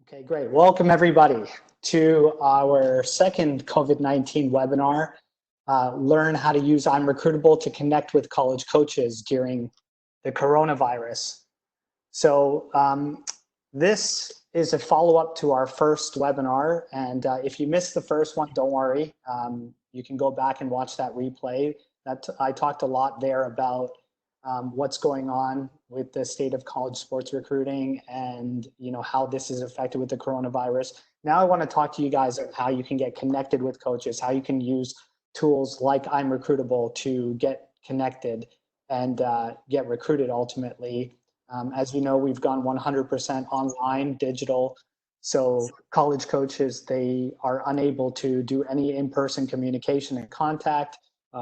Okay, great. Welcome everybody to our second COVID-19 webinar, Learn How to Use IMRecruitable to Connect with College Coaches During the Coronavirus. So this is a follow-up to our first webinar, and if you missed the first one, don't worry. You can go back and watch that replay. I talked a lot there about what's going on with the state of college sports recruiting and how this is affected with the coronavirus. Now I want to talk to you guys about how you can get connected with coaches, how you can use tools like IMRecruitable to get connected and get recruited ultimately. As you know, we've gone 100% online, digital. So college coaches, they are unable to do any in-person communication and contact.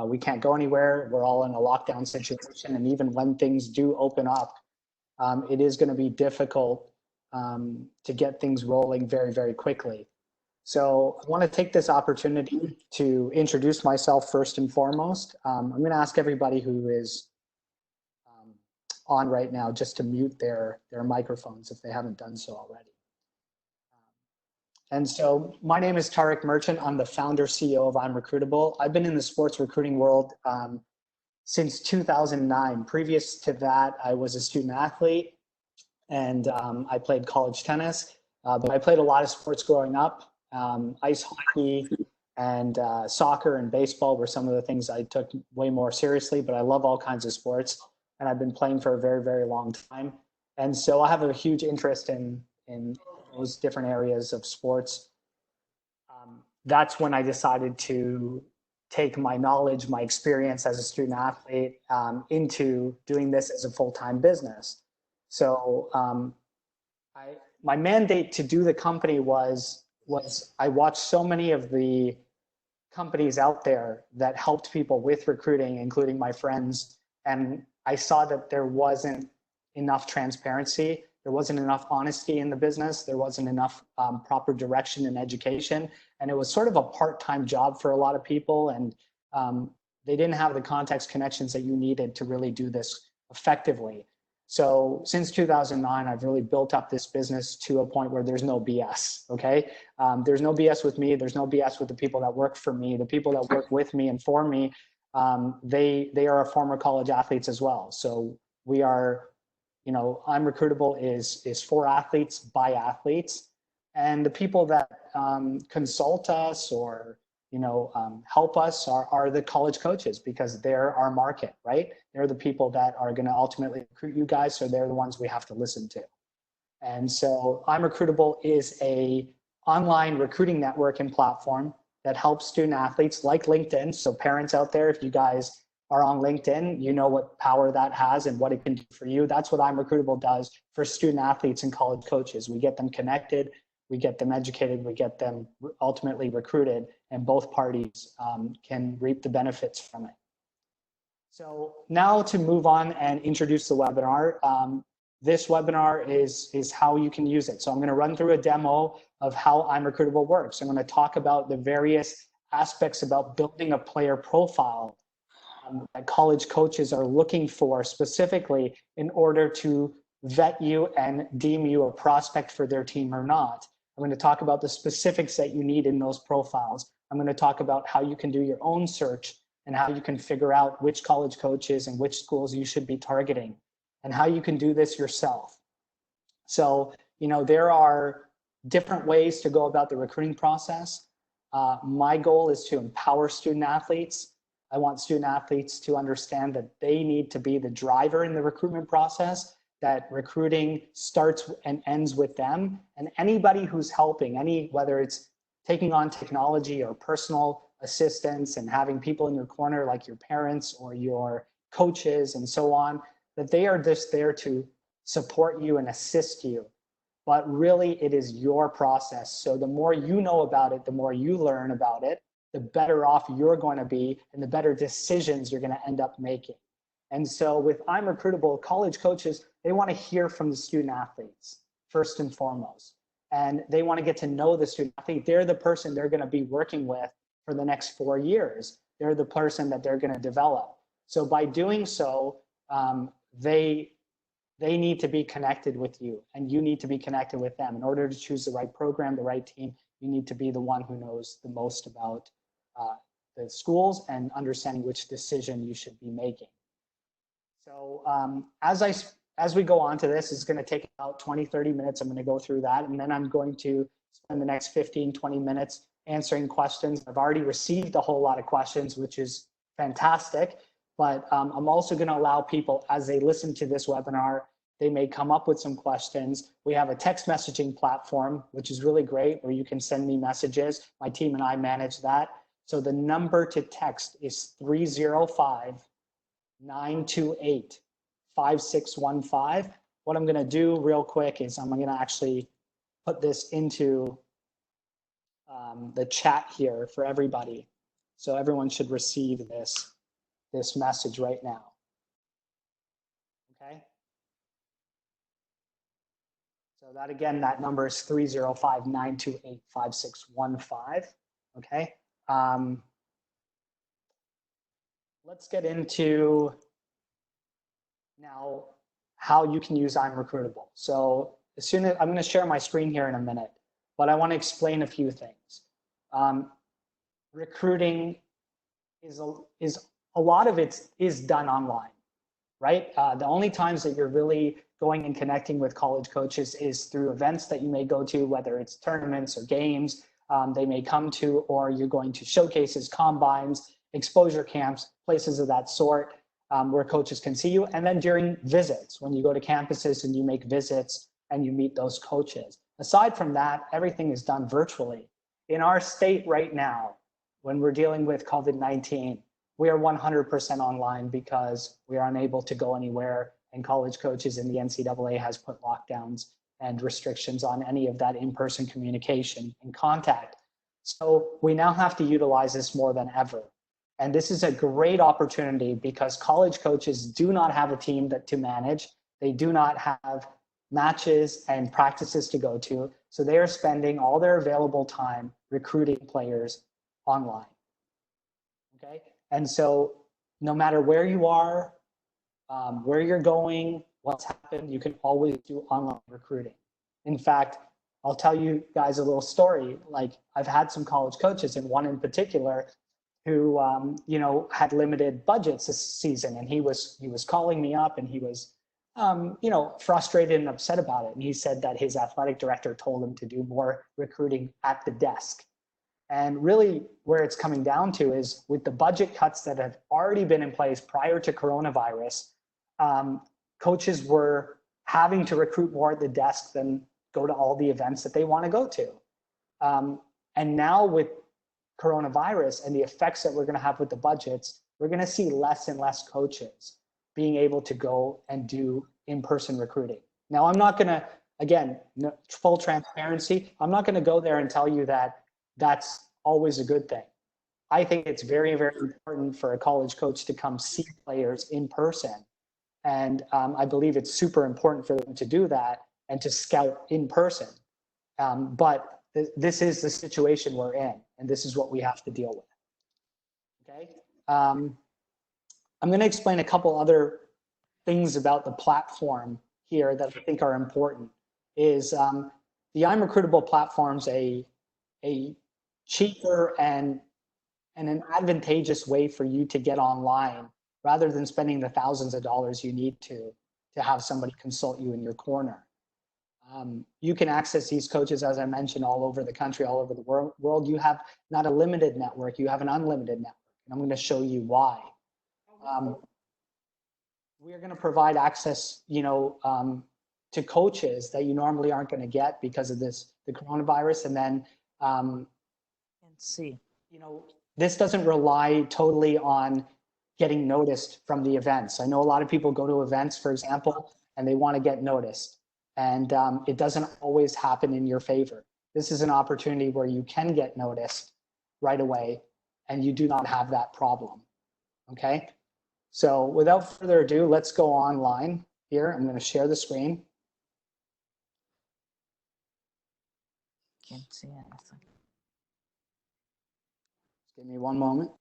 We can't go anywhere. We're all in a lockdown situation. And even when things do open up, it is going to be difficult to get things rolling very, very quickly. So I want to take this opportunity to introduce myself first and foremost. I'm going to ask everybody who is on right now just to mute their microphones if they haven't done so already. And so my name is Tariq Merchant. I'm the founder CEO of IMRecruitable. I've been in the sports recruiting world since 2009. Previous to that, I was a student athlete and I played college tennis, but I played a lot of sports growing up. Ice hockey and soccer and baseball were some of the things I took way more seriously, but I love all kinds of sports and I've been playing for a very, very long time. And so I have a huge interest in those different areas of sports. That's when I decided to take my knowledge, my experience as a student athlete into doing this as a full-time business. So my mandate to do the company was I watched so many of the companies out there that helped people with recruiting, including my friends, and I saw that there wasn't enough transparency. There wasn't enough honesty in the business. There wasn't enough proper direction and education. And it was sort of a part-time job for a lot of people. And they didn't have the context connections that you needed to really do this effectively. So since 2009, I've really built up this business to a point where there's no BS, okay? There's no BS with me. There's no BS with the people that work for me. The people that work with me and for me, they are former college athletes as well. So we are, IMRecruitable is for athletes by athletes, and the people that consult us or help us are the college coaches, because they're our market, right? They're the people that are going to ultimately recruit you guys, so they're the ones we have to listen to. And so IMRecruitable is a online recruiting network and platform that helps student athletes like LinkedIn. So parents out there, if you guys are on LinkedIn, you know what power that has and what it can do for you. That's what IMRecruitable does for student athletes and college coaches. We get them connected, we get them educated, we get them ultimately recruited, and both parties can reap the benefits from it. So now to move on and introduce the webinar. This webinar is how you can use it. So I'm going to run through a demo of how IMRecruitable works. I'm going to talk about the various aspects about building a player profile that college coaches are looking for specifically in order to vet you and deem you a prospect for their team or not. I'm going to talk about the specifics that you need in those profiles. I'm going to talk about how you can do your own search and how you can figure out which college coaches and which schools you should be targeting, and how you can do this yourself. So, there are different ways to go about the recruiting process. My goal is to empower student athletes. I want student athletes to understand that they need to be the driver in the recruitment process, that recruiting starts and ends with them. And anybody who's helping, whether it's taking on technology or personal assistance and having people in your corner like your parents or your coaches and so on, that they are just there to support you and assist you. But really, it is your process. So the more you know about it, the more you learn about it, the better off you're going to be and the better decisions you're going to end up making. And so with IMRecruitable, college coaches, they want to hear from the student athletes first and foremost. And they want to get to know the student athlete. They're the person they're going to be working with for the next 4 years. They're the person that they're going to develop. So by doing so, they they need to be connected with you, and you need to be connected with them. In order to choose the right program, the right team, you need to be the one who knows the most about the schools and understanding which decision you should be making. So as we go on to this, it's going to take about 20, 30 minutes. I'm going to go through that, and then I'm going to spend the next 15, 20 minutes answering questions. I've already received a whole lot of questions, which is fantastic, but I'm also going to allow people, as they listen to this webinar, they may come up with some questions. We have a text messaging platform, which is really great, where you can send me messages. My team and I manage that. So the number to text is 305-928-5615. What I'm going to do real quick is I'm going to actually put this into the chat here for everybody. So everyone should receive this message right now. Okay. So that again, that number is 305-928-5615. Okay. Let's get into now how you can use IMRecruitable. So as soon as I'm going to share my screen here in a minute, but I want to explain a few things. Recruiting is a lot of it is done online, right? The only times that you're really going and connecting with college coaches is through events that you may go to, whether it's tournaments or games they may come to, or you're going to showcases, combines, exposure camps, places of that sort where coaches can see you. And then during visits, when you go to campuses and you make visits and you meet those coaches. Aside from that, everything is done virtually. In our state right now, when we're dealing with COVID-19, we are 100% online because we are unable to go anywhere, and college coaches in the NCAA has put lockdowns and restrictions on any of that in-person communication and contact. So we now have to utilize this more than ever. And this is a great opportunity because college coaches do not have a team to manage. They do not have matches and practices to go to. So they are spending all their available time recruiting players online. Okay. And so no matter where you are, where you're going, what's happened, you can always do online recruiting. In fact, I'll tell you guys a little story. Like, I've had some college coaches, and one in particular who had limited budgets this season, and he was calling me up, and he was frustrated and upset about it. And he said that his athletic director told him to do more recruiting at the desk. And really where it's coming down to is with the budget cuts that have already been in place prior to coronavirus, coaches were having to recruit more at the desk than go to all the events that they want to go to. And now with coronavirus and the effects that we're going to have with the budgets, we're going to see less and less coaches being able to go and do in-person recruiting. Now, I'm not going to, again, full transparency, I'm not going to go there and tell you that that's always a good thing. I think it's very, very important for a college coach to come see players in person. And I believe it's super important for them to do that and to scout in person. But this is the situation we're in, and this is what we have to deal with. Okay. I'm going to explain a couple other things about the platform here that I think are important. Is the IMRecruitable platform's a cheaper and an advantageous way for you to get online rather than spending the thousands of dollars you need to have somebody consult you in your corner. You can access these coaches, as I mentioned, all over the country, all over the world. You have not a limited network, you have an unlimited network. And I'm going to show you why. We are going to provide access, to coaches that you normally aren't going to get because of the coronavirus. And then, this doesn't rely totally on getting noticed from the events. I know a lot of people go to events, for example, and they want to get noticed. And it doesn't always happen in your favor. This is an opportunity where you can get noticed right away and you do not have that problem. Okay. So without further ado, let's go online here. I'm going to share the screen. Can't see anything. Give me one moment.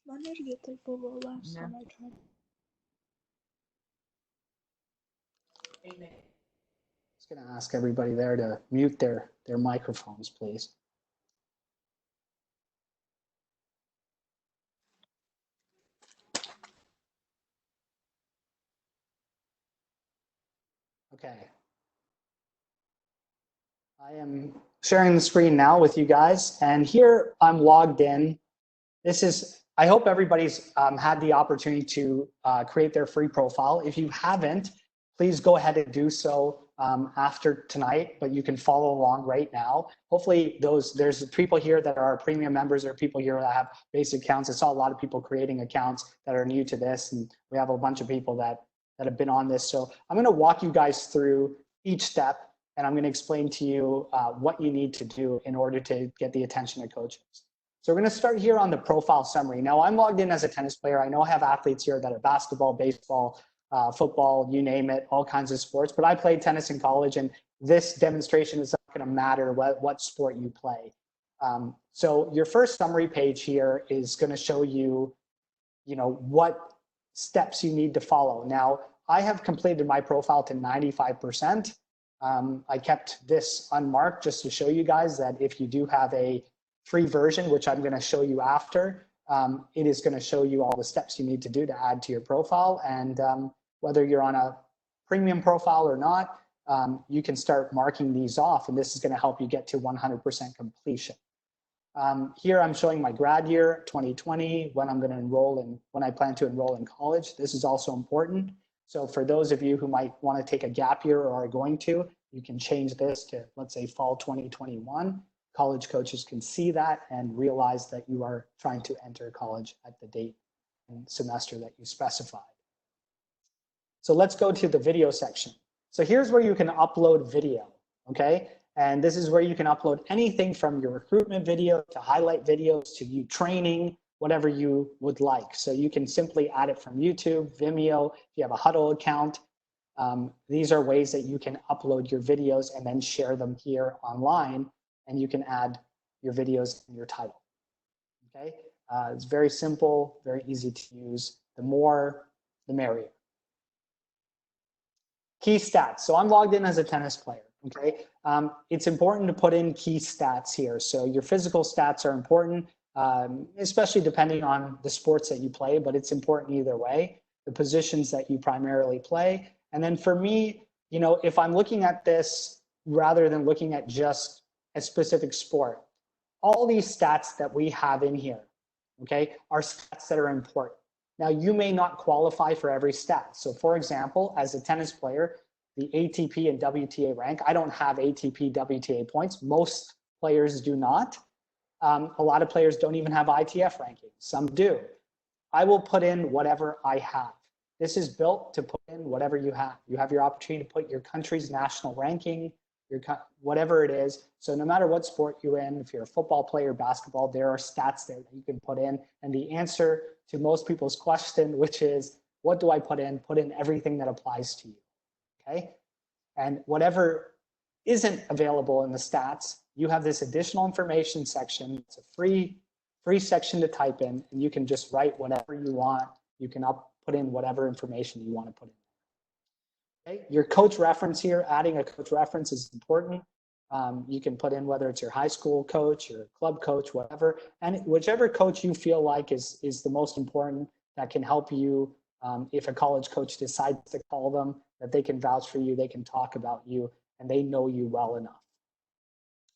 Mine did get the bubble last time I tried. Just going to ask everybody there to mute their microphones, please. Okay. I am sharing the screen now with you guys, and here I'm logged in. This is, I hope everybody's had the opportunity to create their free profile. If you haven't, please go ahead and do so after tonight, but you can follow along right now. Hopefully there's people here that are premium members or people here that have basic accounts. I saw a lot of people creating accounts that are new to this, and we have a bunch of people that have been on this. So I'm gonna walk you guys through each step, and I'm gonna explain to you what you need to do in order to get the attention of coaches. So we're going to start here on the profile summary. Now, I'm logged in as a tennis player. I know I have athletes here that are basketball, baseball, football, you name it, all kinds of sports. But I played tennis in college, and this demonstration is not going to matter what sport you play. So your first summary page here is going to show you, what steps you need to follow. Now, I have completed my profile to 95%. I kept this unmarked just to show you guys that if you do have a free version, which I'm going to show you after, it is going to show you all the steps you need to do to add to your profile. And whether you're on a premium profile or not, you can start marking these off, and this is going to help you get to 100% completion. Here I'm showing my grad year, 2020, when I'm going to enroll in, when I plan to enroll in college. This is also important. So for those of you who might want to take a gap year or are going to, you can change this to, let's say, fall 2021. College coaches can see that and realize that you are trying to enter college at the date and semester that you specified. So let's go to the video section. So here's where you can upload video, okay? And this is where you can upload anything from your recruitment video to highlight videos to you training, whatever you would like. So you can simply add it from YouTube, Vimeo, if you have a Huddle account. These are ways that you can upload your videos and then share them here online, and you can add your videos in your title, okay? It's very simple, very easy to use. The more, the merrier. Key stats. So I'm logged in as a tennis player, okay? It's important to put in key stats here. So your physical stats are important, especially depending on the sports that you play, but it's important either way. The positions that you primarily play. And then for me, if I'm looking at this rather than looking at just a specific sport, all these stats that we have in here, okay, are stats that are important. Now, you may not qualify for every stat. So for example, as a tennis player, the ATP and WTA rank, I don't have ATP, WTA points. Most players do not. A lot of players don't even have ITF rankings. Some do. I will put in whatever I have. This is built to put in whatever you have. You have your opportunity to put your country's national ranking, whatever it is. So no matter what sport you're in, if you're a football player, basketball, there are stats there that you can put in. And the answer to most people's question, which is, what do I put in? Put in everything that applies to you, okay? And whatever isn't available in the stats, you have this additional information section. It's a free section to type in, and you can just write whatever you want. You can put in whatever information you want to put in. Okay. Your coach reference here, adding a coach reference is important. You can put in whether it's your high school coach, your club coach, whatever, and whichever coach you feel like is the most important, that can help you if a college coach decides to call them, that they can vouch for you, they can talk about you, and they know you well enough.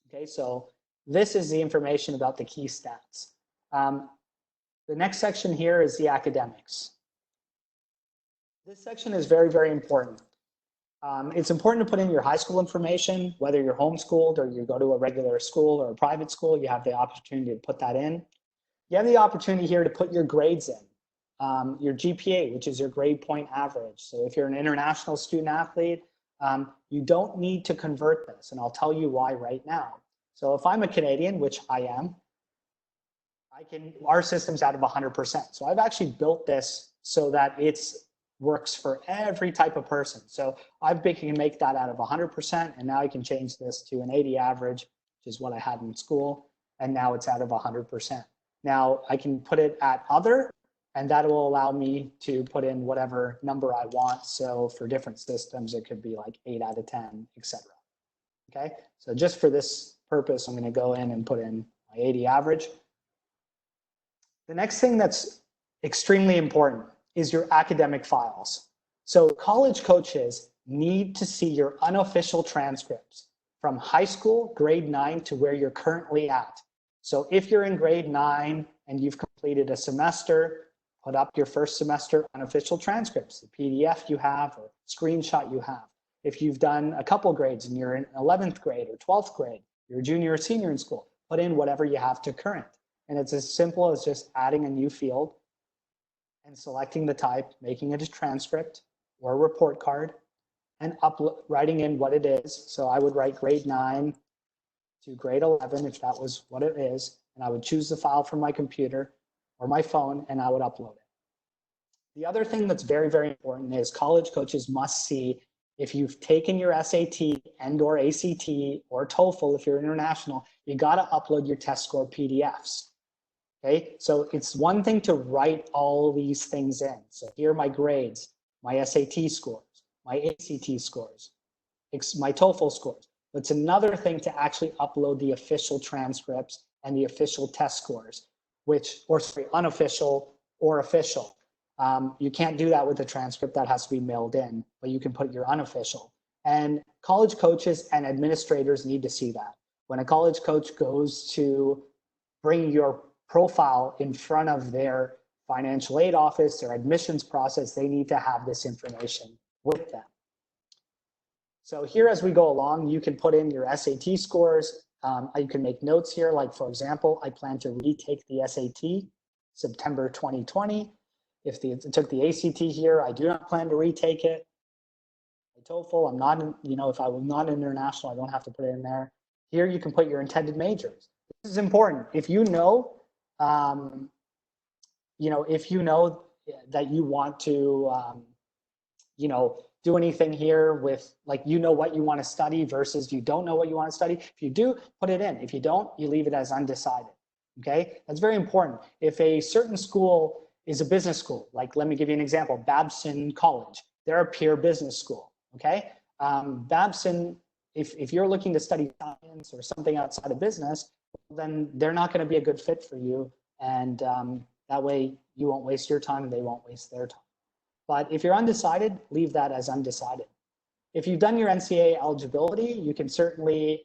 Okay, so this is the information about the key stats. The next section here is the academics. This section is very, very important. It's important to put in your high school information, whether you're homeschooled or you go to a regular school or a private school, you have the opportunity to put that in. You have the opportunity here to put your grades in, your GPA, which is your grade point average. So if you're an international student athlete, you don't need to convert this, and I'll tell you why right now. So if I'm a Canadian, which I am, our system's out of 100%. So I've actually built this so that it's works for every type of person. So I can make that out of 100%, and now I can change this to an 80 average, which is what I had in school, and now it's out of 100%. Now I can put it at other, And that will allow me to put in whatever number I want. So for different systems, it could be like 8 out of 10, etc. Okay, so just for this purpose, I'm going to go in and put in my 80 average. The next thing that's extremely important is your academic files. So college coaches need to see your unofficial transcripts from high school, grade 9 to where you're currently at. So if you're in grade 9 and you've completed a semester, put up your first semester unofficial transcripts, the PDF you have or screenshot you have. If you've done a couple grades and you're in 11th grade or 12th grade, you're a junior or senior in school, put in whatever you have to current. And it's as simple as just adding a new field and selecting the type, making it a transcript or a report card, and writing in what it is. So I would write grade 9 to grade 11 if that was what it is, and I would choose the file from my computer or my phone and I would upload it. The other thing that's very, very important is college coaches must see if you've taken your SAT and or ACT or TOEFL, if you're international, you got to upload your test score PDFs. Okay, so it's one thing to write all these things in. So here are my grades, my SAT scores, my ACT scores, my TOEFL scores. But it's another thing to actually upload the official transcripts and the official test scores, unofficial or official. You can't do that with a transcript, that has to be mailed in, but you can put your unofficial. And college coaches and administrators need to see that. When a college coach goes to bring your profile in front of their financial aid office, their admissions process, they need to have this information with them. So here, as we go along, you can put in your SAT scores. You can make notes here, like for example, I plan to retake the SAT September 2020. If I took the ACT here, I do not plan to retake it. The TOEFL, I'm not, if I was not international, I don't have to put it in there. Here you can put your intended majors. This is important. If you know, if you know that you want to, do anything here with what you want to study versus you don't know what you want to study. If you do, put it in. If you don't, you leave it as undecided. Okay, that's very important. If a certain school is a business school, like let me give you an example, Babson College, they're a peer business school. Okay, Babson, if you're looking to study science or something outside of business, then they're not going to be a good fit for you, and that way you won't waste your time and they won't waste their time. But if you're undecided, leave that as undecided. If you've done your NCAA eligibility, you can certainly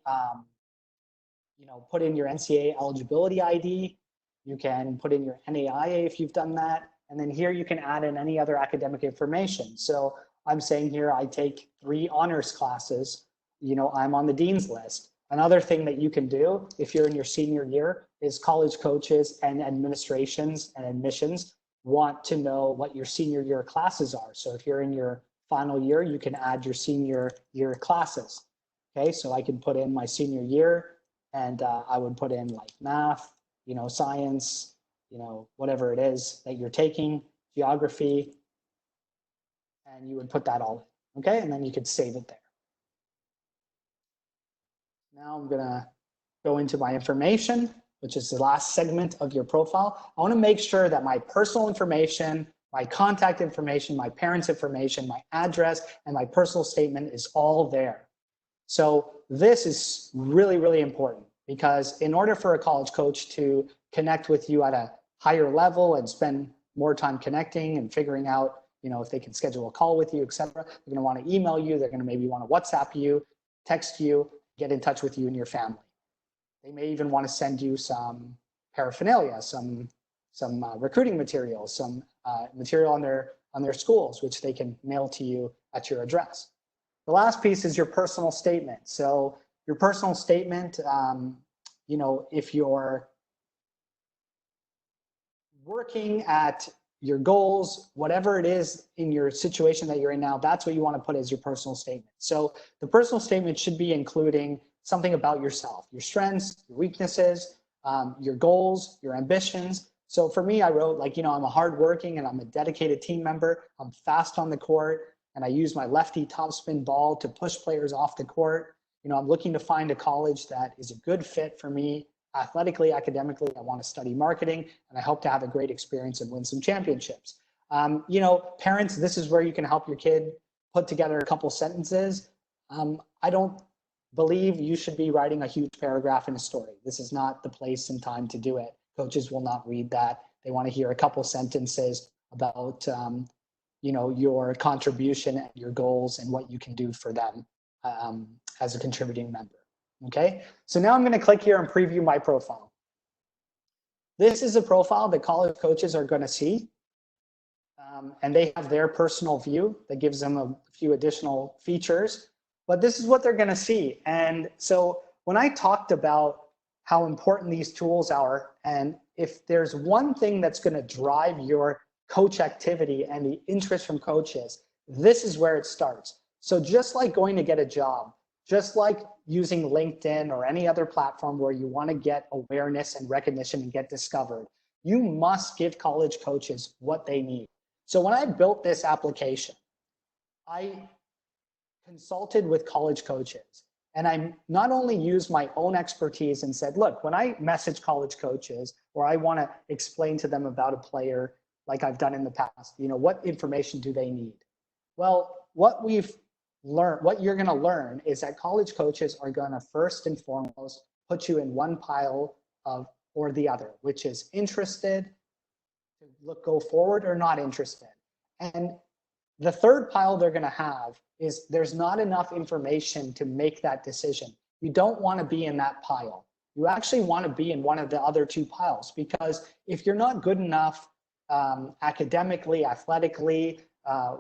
put in your NCAA eligibility ID. You can put in your NAIA if you've done that. And then here you can add in any other academic information. So I'm saying here I take 3 honors classes. I'm on the dean's list. Another thing that you can do if you're in your senior year is college coaches and administrations and admissions want to know what your senior year classes are. So if you're in your final year, you can add your senior year classes. Okay, so I can put in my senior year and I would put in like math, science, whatever it is that you're taking, geography, and you would put that all in, okay? And then you could save it there. Now I'm gonna go into my information, which is the last segment of your profile. I wanna make sure that my personal information, my contact information, my parents' information, my address, and my personal statement is all there. So this is really, really important because in order for a college coach to connect with you at a higher level and spend more time connecting and figuring out, if they can schedule a call with you, et cetera, they're gonna wanna email you, they're gonna maybe wanna WhatsApp you, text you, get in touch with you and your family. They may even want to send you some paraphernalia, some recruiting materials, some material on their schools, which they can mail to you at your address. The last piece is your personal statement. So your personal statement, if you're working at your goals, whatever it is in your situation that you're in now, that's what you want to put as your personal statement. So the personal statement should be including something about yourself, your strengths, your weaknesses, your goals, your ambitions. So for me, I wrote I'm a hardworking and I'm a dedicated team member. I'm fast on the court and I use my lefty topspin ball to push players off the court. I'm looking to find a college that is a good fit for me. athletically, academically, I want to study marketing, and I hope to have a great experience and win some championships. You know, parents, this is where you can help your kid put together a couple sentences. I don't believe you should be writing a huge paragraph in a story. This is not the place and time to do it. Coaches will not read that. They want to hear a couple sentences about, you know, your contribution and your goals and what you can do for them as a contributing member. Okay, so now I'm going to click here and preview my profile. This is a profile that college coaches are going to see. And they have their personal view that gives them a few additional features, but this is what they're going to see. And so when I talked about how important these tools are, and if there's one thing that's going to drive your coach activity and the interest from coaches, this is where it starts. So just like going to get a job, just like using LinkedIn or any other platform where you want to get awareness and recognition and get discovered, you must give college coaches what they need. So when I built this application, I consulted with college coaches, and I not only used my own expertise and said, look, when I message college coaches or I want to explain to them about a player like I've done in the past, you know, what information do they need? Well, what we've learned, what you're going to learn is that college coaches are going to first and foremost put you in one pile of or the other, which is interested, go forward, or not interested. And the third pile they're going to have is there's not enough information to make that decision. You don't want to be in that pile. You actually want to be in one of the other two piles, because if you're not good enough academically, athletically,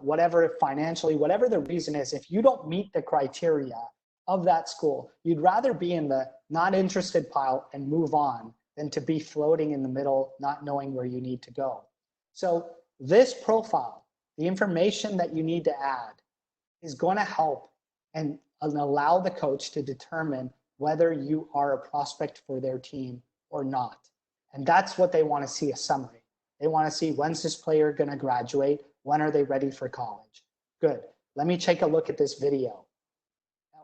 whatever, financially, whatever the reason is, if you don't meet the criteria of that school, you'd rather be in the not interested pile and move on than to be floating in the middle, not knowing where you need to go. So this profile, the information that you need to add, is going to help and allow the coach to determine whether you are a prospect for their team or not. And that's what they want to see, a summary. They want to see, when's this player going to graduate? When are they ready for college? Good. Let me take a look at this video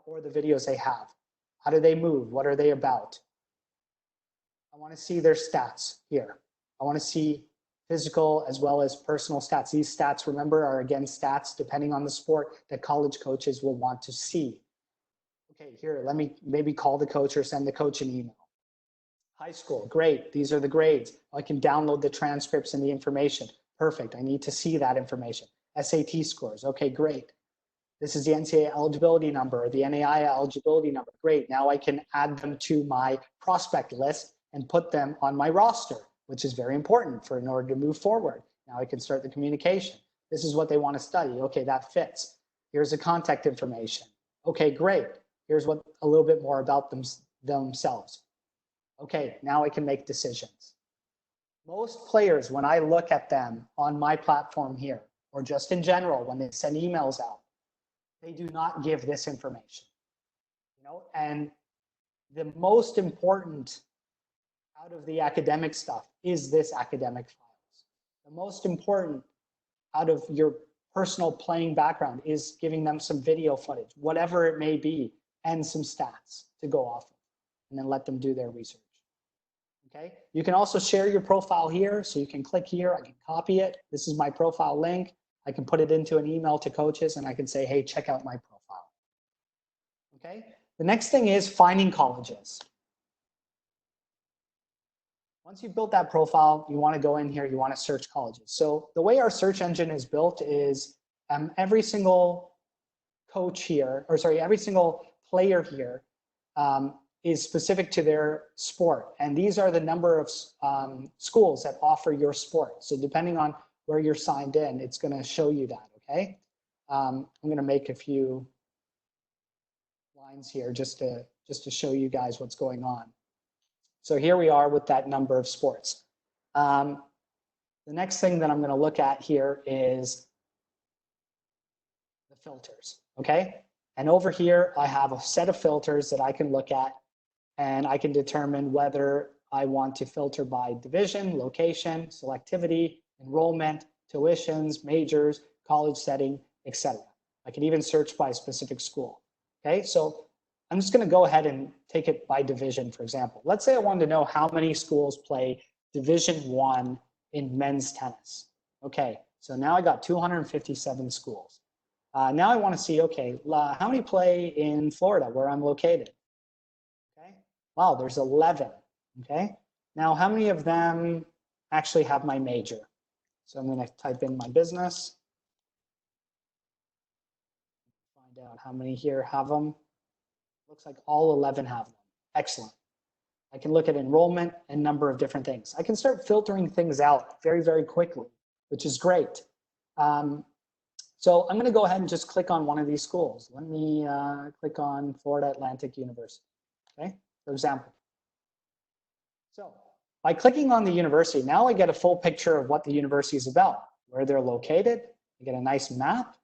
or the videos they have. How do they move? What are they about? I want to see their stats here. I want to see physical as well as personal stats. These stats, remember, are again stats depending on the sport that college coaches will want to see. Okay, here, let me maybe call the coach or send the coach an email. High school, great. These are the grades. I can download the transcripts and the information. Perfect. I need to see that information. SAT scores. Okay, great. This is the NCAA eligibility number or the NAI eligibility number. Great. Now I can add them to my prospect list and put them on my roster, which is very important in order to move forward. Now I can start the communication. This is what they want to study. Okay, that fits. Here's the contact information. Okay, great. Here's what a little bit more about themselves. Okay, now I can make decisions. Most players, when I look at them on my platform here, or just in general, when they send emails out, they do not give this information. You know, and the most important out of the academic stuff is this academic files. The most important out of your personal playing background is giving them some video footage, whatever it may be, and some stats to go off of, and then let them do their research. Okay, you can also share your profile here, so you can click here, I can copy it. This is my profile link. I can put it into an email to coaches and I can say, hey, check out my profile. Okay, the next thing is finding colleges. Once you've built that profile, you want to go in here, you want to search colleges. So the way our search engine is built is every single coach here, or sorry, every single player here is specific to their sport. And these are the number of schools that offer your sport. So depending on where you're signed in, it's going to show you that, okay? I'm going to make a few lines here just to show you guys what's going on. So here we are with that number of sports. The next thing that I'm going to look at here is the filters, okay? And over here, I have a set of filters that I can look at, and I can determine whether I want to filter by division, location, selectivity, enrollment, tuitions, majors, college setting, etc. I can even search by specific school. Okay, so I'm just going to go ahead and take it by division, for example. Let's say I wanted to know how many schools play Division I in men's tennis. Okay, so now I got 257 schools. Now I want to see, okay, how many play in Florida where I'm located? Okay, wow, there's 11. Okay, now how many of them actually have my major? So I'm going to type in my business. Find out how many here have them. Looks like all 11 have them. Excellent. I can look at enrollment and number of different things. I can start filtering things out very, very quickly, which is great. So I'm going to go ahead and just click on one of these schools. Let me click on Florida Atlantic University, okay, for example. So by clicking on the university, now I get a full picture of what the university is about, where they're located. I get a nice map.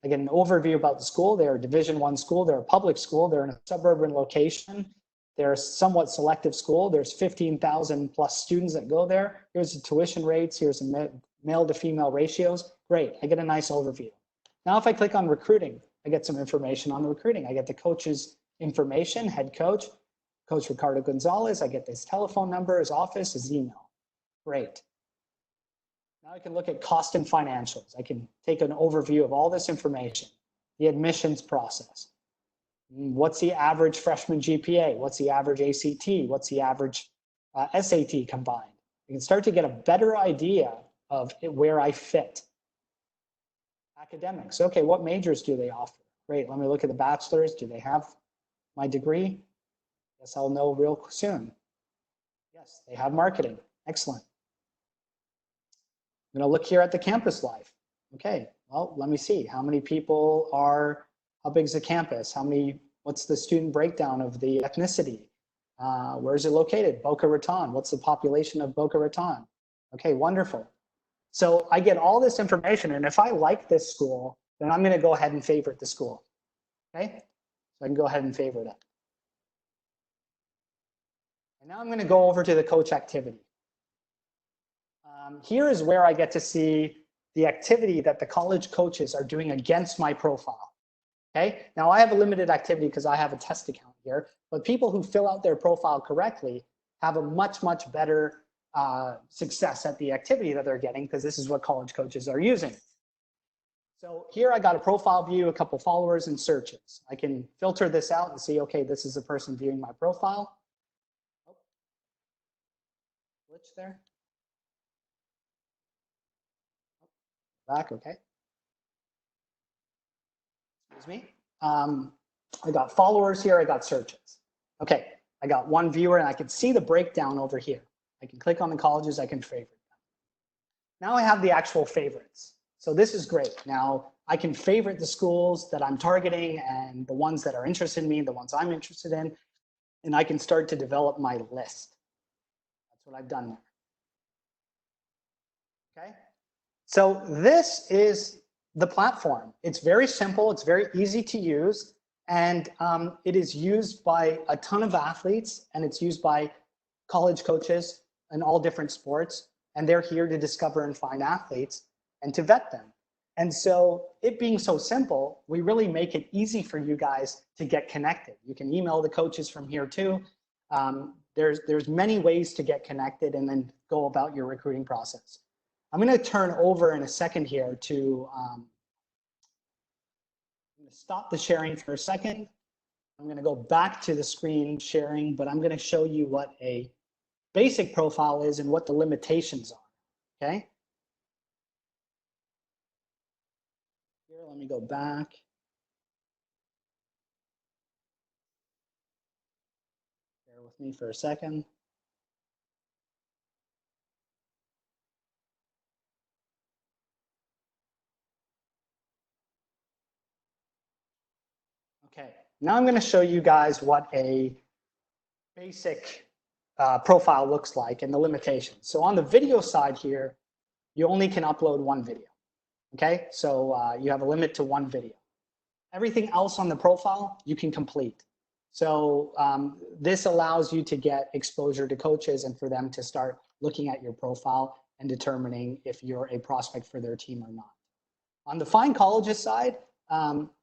I get an overview about the school. They're a Division I school. They're a public school. They're in a suburban location. They're a somewhat selective school. There's 15,000 plus students that go there. Here's the tuition rates. Here's the male to female ratios. Great. I get a nice overview. Now, if I click on recruiting, I get some information on the recruiting. I get the coach's information, head coach, Coach Ricardo Gonzalez. I get his telephone number, his office, his email. Great. Now I can look at cost and financials. I can take an overview of all this information, the admissions process. What's the average freshman GPA? What's the average ACT? What's the average SAT combined? You can start to get a better idea of where I fit. Academics. Okay, what majors do they offer? Great, let me look at the bachelor's. Do they have my degree? Guess I'll know real soon. Yes, they have marketing. Excellent. I'm going to look here at the campus life. Okay, well, let me see. How many people are, how big is the campus? What's the student breakdown of the ethnicity? Where is it located? Boca Raton. What's the population of Boca Raton? Okay, wonderful. So I get all this information, and if I like this school, then I'm going to go ahead and favorite the school. Okay, so I can go ahead and favorite it. And now I'm going to go over to the coach activity. Here is where I get to see the activity that the college coaches are doing against my profile. Okay, now I have a limited activity because I have a test account here, but people who fill out their profile correctly have a much, much better success at the activity that they're getting, because this is what college coaches are using. So here I got a profile view, a couple followers and searches. I can filter this out and see, okay, this is a person viewing my profile. Oh, glitch there. Back, okay. Excuse me. I got followers here, I got searches. Okay, I got one viewer and I can see the breakdown over here. I can click on the colleges, I can favorite them. Now I have the actual favorites. So this is great. Now I can favorite the schools that I'm targeting and the ones that are interested in me, the ones I'm interested in, and I can start to develop my list. That's what I've done there. Okay. So this is the platform. It's very simple. It's very easy to use. And it is used by a ton of athletes, and it's used by college coaches in all different sports. And they're here to discover and find athletes and to vet them. And so it being so simple, we really make it easy for you guys to get connected. You can email the coaches from here too. There's many ways to get connected and then go about your recruiting process. I'm going to turn over in a second here to I'm going to stop the sharing for a second. I'm going to go back to the screen sharing, but I'm going to show you what a basic profile is and what the limitations are. Okay. Here, let me go back. Bear with me for a second. Okay, now I'm going to show you guys what a basic profile looks like and the limitations. So on the video side here, you only can upload one video. Okay, so you have a limit to one video. Everything else on the profile, you can complete. So this allows you to get exposure to coaches and for them to start looking at your profile and determining if you're a prospect for their team or not. On the Find Colleges side,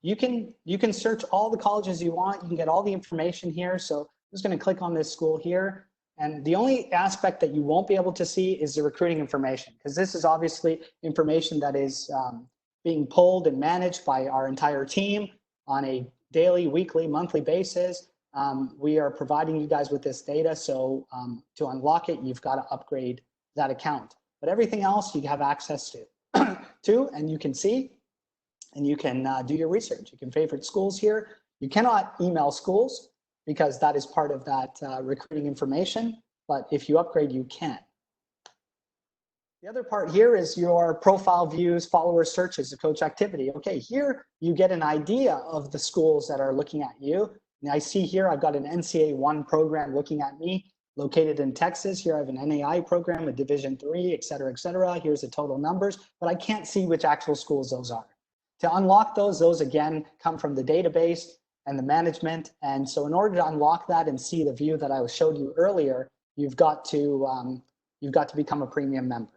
you can search all the colleges you want. You can get all the information here. So I'm just going to click on this school here. And the only aspect that you won't be able to see is the recruiting information, because this is obviously information that is being pulled and managed by our entire team on a daily, weekly, monthly basis. We are providing you guys with this data. So to unlock it, you've got to upgrade that account. But everything else you have access to, and you can see, and you can do your research. You can favorite schools here. You cannot email schools because that is part of that recruiting information. But if you upgrade, you can. The other part here is your profile views, follower searches, the coach activity. Okay, here you get an idea of the schools that are looking at you. And I see here I've got an NCAA 1 program looking at me, located in Texas. Here I have an NAI program, a Division III, et cetera, et cetera. Here's the total numbers, but I can't see which actual schools those are. To unlock those again come from the database and the management. And so in order to unlock that and see the view that I showed you earlier, you've got to become a premium member.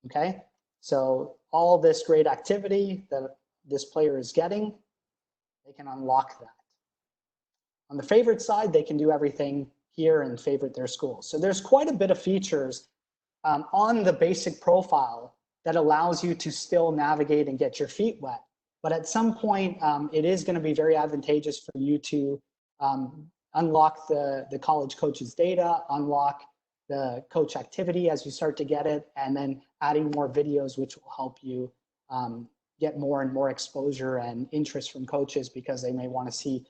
Okay, so all this great activity that this player is getting, they can unlock that. On the favorite side, they can do everything here and favorite their school. So there's quite a bit of features on the basic profile that allows you to still navigate and get your feet wet. But at some point, it is going to be very advantageous for you to unlock the college coach's data, unlock the coach activity as you start to get it, and then adding more videos, which will help you get more and more exposure and interest from coaches, because they may want to see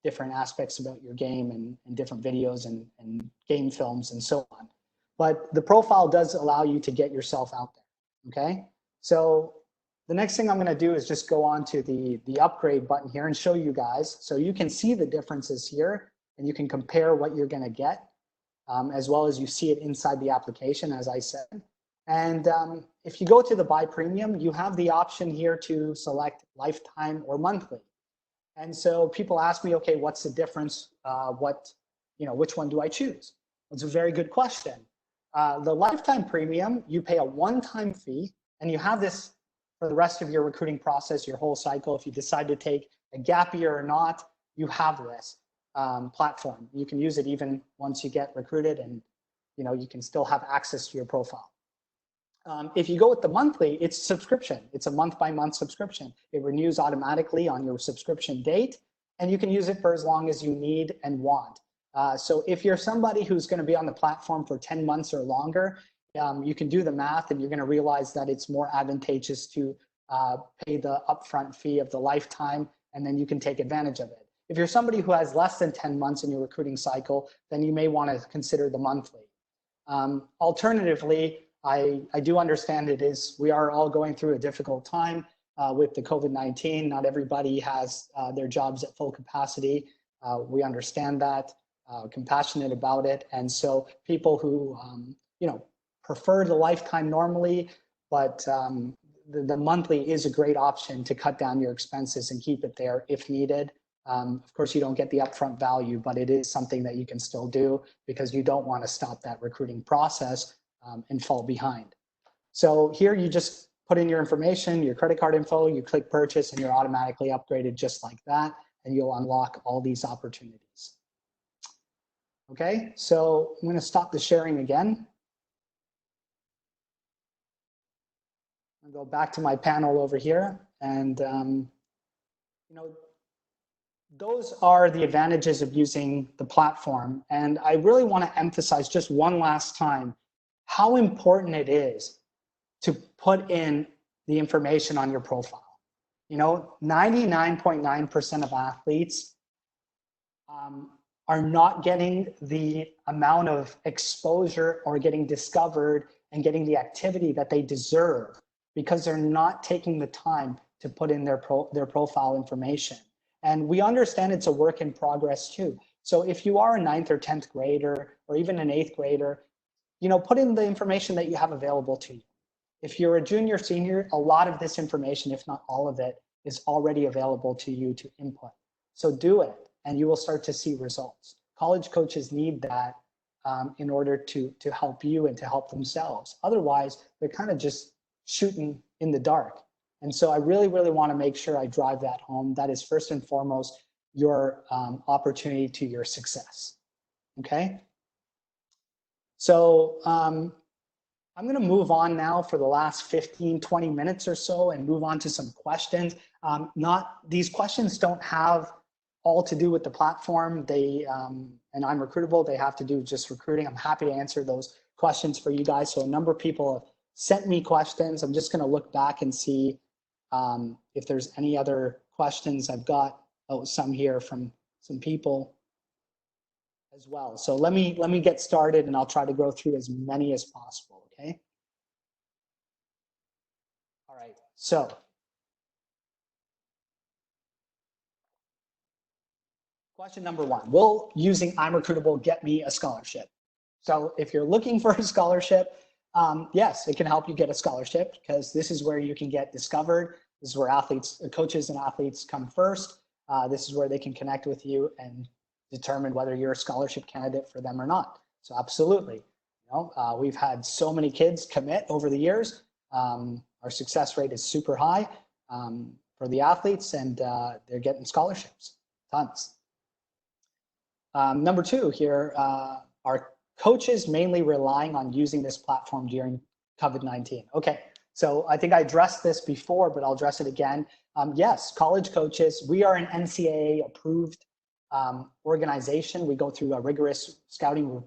different aspects about your game and different videos and game films and so on. But the profile does allow you to get yourself out there, okay? So the next thing I'm going to do is just go on to the upgrade button here and show you guys. So you can see the differences here, and you can compare what you're going to get, as well as you see it inside the application, as I said. And if you go to the buy premium, you have the option here to select lifetime or monthly. And so people ask me, okay, what's the difference? Which one do I choose? It's a very good question. The lifetime premium, you pay a one-time fee, and you have this for the rest of your recruiting process, your whole cycle. If you decide to take a gap year or not, you have this platform. You can use it even once you get recruited, and you can still have access to your profile. If you go with the monthly, it's subscription. It's a month-by-month subscription. It renews automatically on your subscription date, and you can use it for as long as you need and want. So if you're somebody who's going to be on the platform for 10 months or longer, you can do the math, and you're going to realize that it's more advantageous to pay the upfront fee of the lifetime, and then you can take advantage of it. If you're somebody who has less than 10 months in your recruiting cycle, then you may want to consider the monthly. Alternatively, I do understand we are all going through a difficult time with the COVID-19. Not everybody has their jobs at full capacity. We understand that, compassionate about it. And so people who, prefer the lifetime normally, but the monthly is a great option to cut down your expenses and keep it there if needed. Of course, you don't get the upfront value, but it is something that you can still do because you don't want to stop that recruiting process and fall behind. So here you just put in your information, your credit card info, you click purchase, and you're automatically upgraded just like that, and you'll unlock all these opportunities. Okay, so I'm going to stop the sharing again. I'll go back to my panel over here, and those are the advantages of using the platform. And I really want to emphasize just one last time how important it is to put in the information on your profile. 99.9% of athletes are not getting the amount of exposure or getting discovered and getting the activity that they deserve because they're not taking the time to put in their profile information. And we understand it's a work in progress too. So if you are a 9th or 10th grader or even an 8th grader, put in the information that you have available to you. If you're a junior, senior, a lot of this information, if not all of it, is already available to you to input. So do it, and you will start to see results. College coaches need that in order to help you and to help themselves. Otherwise, they're kind of just shooting in the dark. And so I really, really want to make sure I drive that home. That is first and foremost your opportunity to your success. Okay. So I'm going to move on now for the last 15, 20 minutes or so and move on to some questions. These questions don't have all to do with the platform. And IMRecruitable, they have to do just recruiting. I'm happy to answer those questions for you guys. So a number of people have sent me questions. I'm just going to look back and see if there's any other questions. I've got some here from some people as well. So let me get started, and I'll try to go through as many as possible. Okay. All right. So question number one: will using IMRecruitable get me a scholarship? So if you're looking for a scholarship, yes, it can help you get a scholarship, because this is where you can get discovered. This is where coaches and athletes come first. This is where they can connect with you and determine whether you're a scholarship candidate for them or not. So absolutely. We've had so many kids commit over the years. Our success rate is super high for the athletes, and they're getting scholarships, tons. Number two here, are coaches mainly relying on using this platform during COVID-19? Okay, so I think I addressed this before, but I'll address it again. Yes, college coaches, we are an NCAA approved organization. We go through a rigorous scouting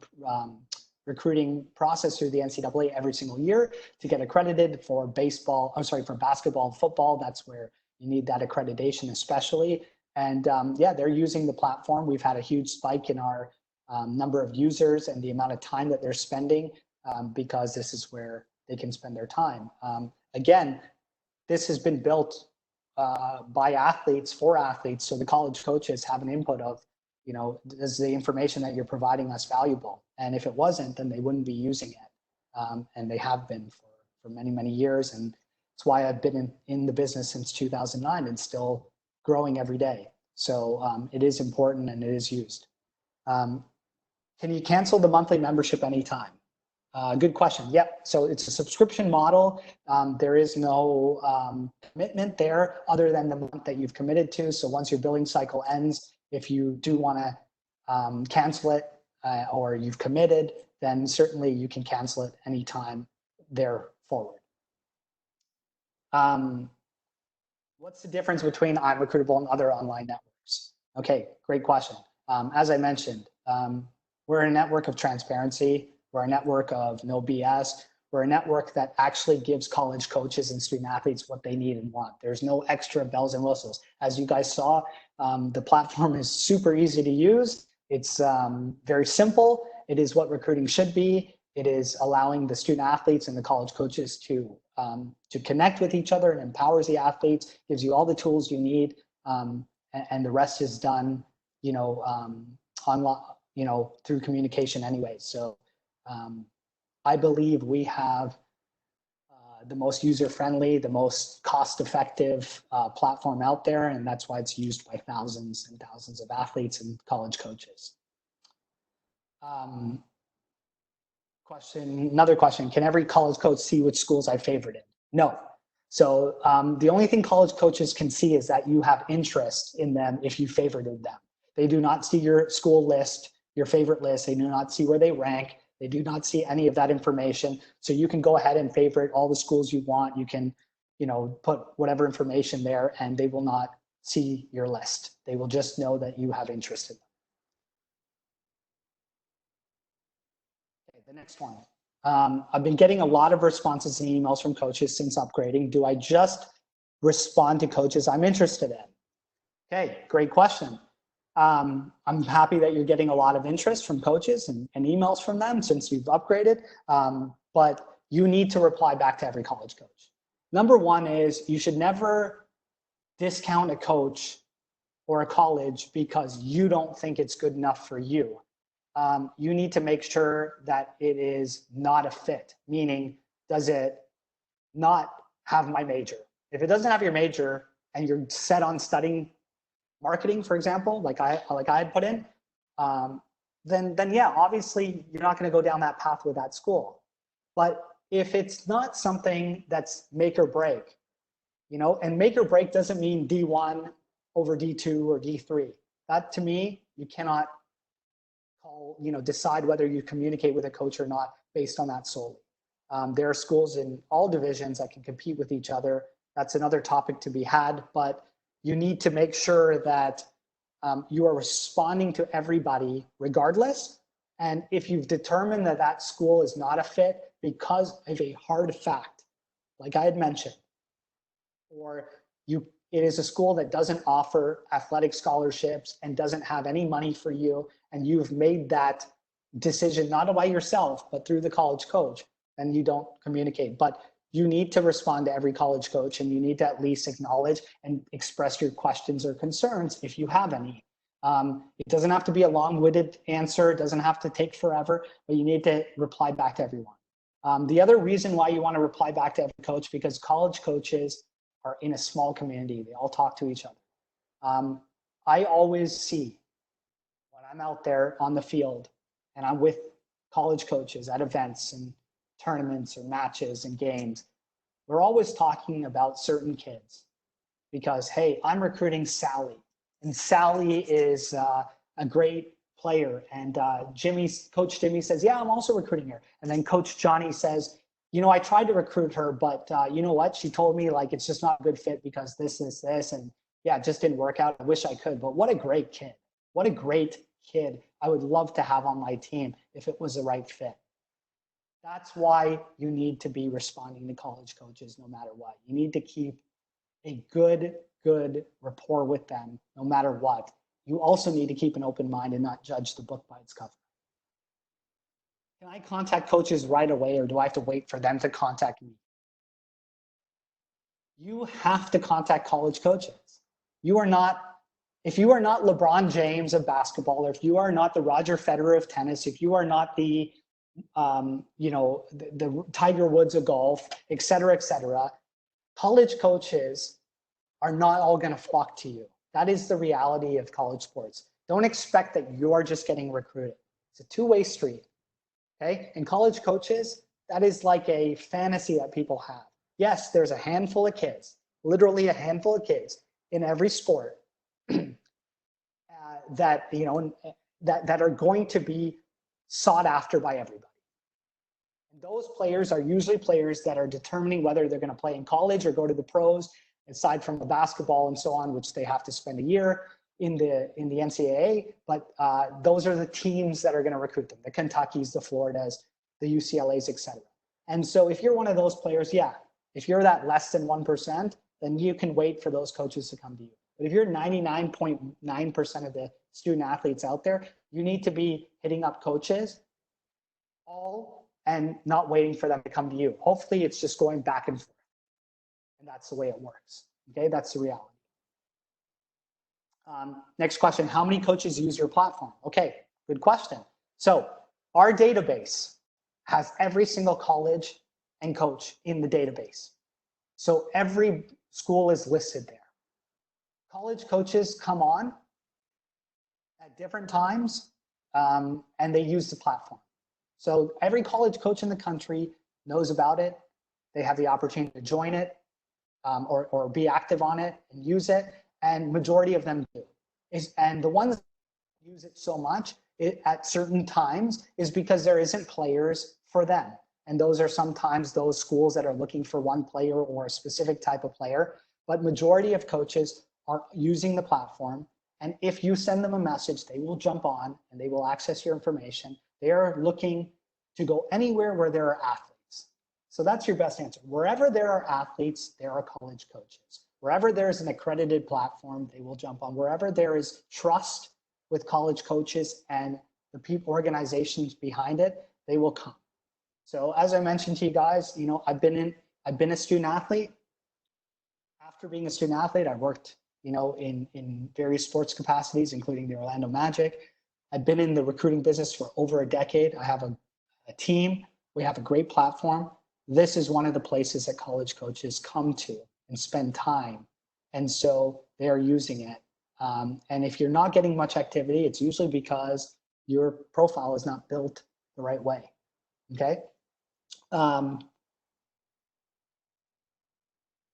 recruiting process through the NCAA every single year to get accredited for basketball and football. That's where you need that accreditation especially. And yeah, they're using the platform. We've had a huge spike in our number of users and the amount of time that they're spending because this is where they can spend their time. Again, this has been built by athletes for athletes, so the college coaches have an input of, is the information that you're providing us valuable? And if it wasn't, then they wouldn't be using it. And they have been for many, many years. And that's why I've been in the business since 2009 and still growing every day. So it is important and it is used. Can you cancel the monthly membership anytime? Good question. Yep. So it's a subscription model. There is no commitment there other than the month that you've committed to. So once your billing cycle ends, if you do want to cancel it or you've committed, then certainly you can cancel it anytime there forward. What's the difference between IMRecruitable and other online networks? Okay, great question. As I mentioned, we're a network of transparency. We're a network of no BS. We're a network that actually gives college coaches and student athletes what they need and want. There's no extra bells and whistles. As you guys saw, the platform is super easy to use. It's very simple. It is what recruiting should be. It is allowing the student athletes and the college coaches to connect with each other and empowers the athletes, gives you all the tools you need, and the rest is done, online, through communication anyway. So I believe we have the most user-friendly, the most cost-effective platform out there, and that's why it's used by thousands and thousands of athletes and college coaches. Another question, can every college coach see which schools I favored in? No. So the only thing college coaches can see is that you have interest in them if you favorited them. They do not see your school list, your favorite list. They do not see where they rank. They do not see any of that information. So you can go ahead and favorite all the schools you want. You can, put whatever information there, and they will not see your list. They will just know that you have interest in them. Okay, the next one. I've been getting a lot of responses and emails from coaches since upgrading. Do I just respond to coaches I'm interested in? Okay, great question. I'm happy that you're getting a lot of interest from coaches and emails from them since you've upgraded, but you need to reply back to every college coach. Number one is you should never discount a coach or a college because you don't think it's good enough for you. You need to make sure that it is not a fit, meaning does it not have my major? If it doesn't have your major and you're set on studying marketing, for example, like I had put in, then yeah, obviously you're not going to go down that path with that school. But if it's not something that's make or break, and make or break doesn't mean D1 over D2 or D3. That to me, you cannot decide whether you communicate with a coach or not based on that solely. There are schools in all divisions that can compete with each other. That's another topic to be had, but you need to make sure that you are responding to everybody regardless. And if you've determined that that school is not a fit because of a hard fact, like I had mentioned, or it is a school that doesn't offer athletic scholarships and doesn't have any money for you, and you've made that decision not by yourself, but through the college coach, then you don't communicate. But you need to respond to every college coach, and you need to at least acknowledge and express your questions or concerns if you have any. It doesn't have to be a long-winded answer. It doesn't have to take forever, but you need to reply back to everyone. The other reason why you want to reply back to every coach, because college coaches are in a small community. They all talk to each other. I always see when I'm out there on the field and I'm with college coaches at events and tournaments or matches and games, we're always talking about certain kids because, hey, I'm recruiting Sally, and Sally is a great player. And Coach Jimmy says, yeah, I'm also recruiting her. And then Coach Johnny says, I tried to recruit her, but you know what? She told me like it's just not a good fit because this, and yeah, it just didn't work out. I wish I could, but what a great kid. What a great kid I would love to have on my team if it was the right fit. That's why you need to be responding to college coaches no matter what. You need to keep a good rapport with them no matter what. You also need to keep an open mind and not judge the book by its cover. Can I contact coaches right away, or do I have to wait for them to contact me? You have to contact college coaches. If you are not LeBron James of basketball, or if you are not the Roger Federer of tennis, if you are not the Tiger Woods of golf, et cetera, college coaches are not all going to flock to you. That is the reality of college sports. Don't expect that you're just getting recruited. It's a two-way street. Okay, and college coaches, that is like a fantasy that people have. Yes, there's a handful of kids, literally a handful of kids in every sport that are going to be sought after by everybody. And those players are usually players that are determining whether they're going to play in college or go to the pros, aside from the basketball and so on, which they have to spend a year in the NCAA, but those are the teams that are going to recruit them, the Kentuckys, the Floridas, the UCLAs, et cetera. And so if you're one of those players, yeah, if you're that less than 1%, then you can wait for those coaches to come to you. But if you're 99.9% of the student athletes out there, you need to be hitting up coaches and not waiting for them to come to you. Hopefully it's just going back and forth. And that's the way it works. Okay, that's the reality. Next question, how many coaches use your platform? Okay, good question. So our database has every single college and coach in the database. So every school is listed there. College coaches come on at different times and they use the platform. So every college coach in the country knows about it. They have the opportunity to join it or be active on it and use it. And majority of them do. And the ones that use it so much at certain times is because there isn't players for them. And those are sometimes those schools that are looking for one player or a specific type of player. But majority of coaches are using the platform. And if you send them a message, they will jump on and they will access your information. They are looking to go anywhere where there are athletes. So that's your best answer. Wherever there are athletes, there are college coaches. Wherever there's an accredited platform, they will jump on. Wherever there is trust with college coaches and the organizations behind it, they will come. So as I mentioned to you guys, I've been a student athlete. After being a student athlete, I worked, in various sports capacities, including the Orlando Magic. I've been in the recruiting business for over a decade. I have a team. We have a great platform. This is one of the places that college coaches come to and spend time. And so they are using it. And if you're not getting much activity, it's usually because your profile is not built the right way. Okay.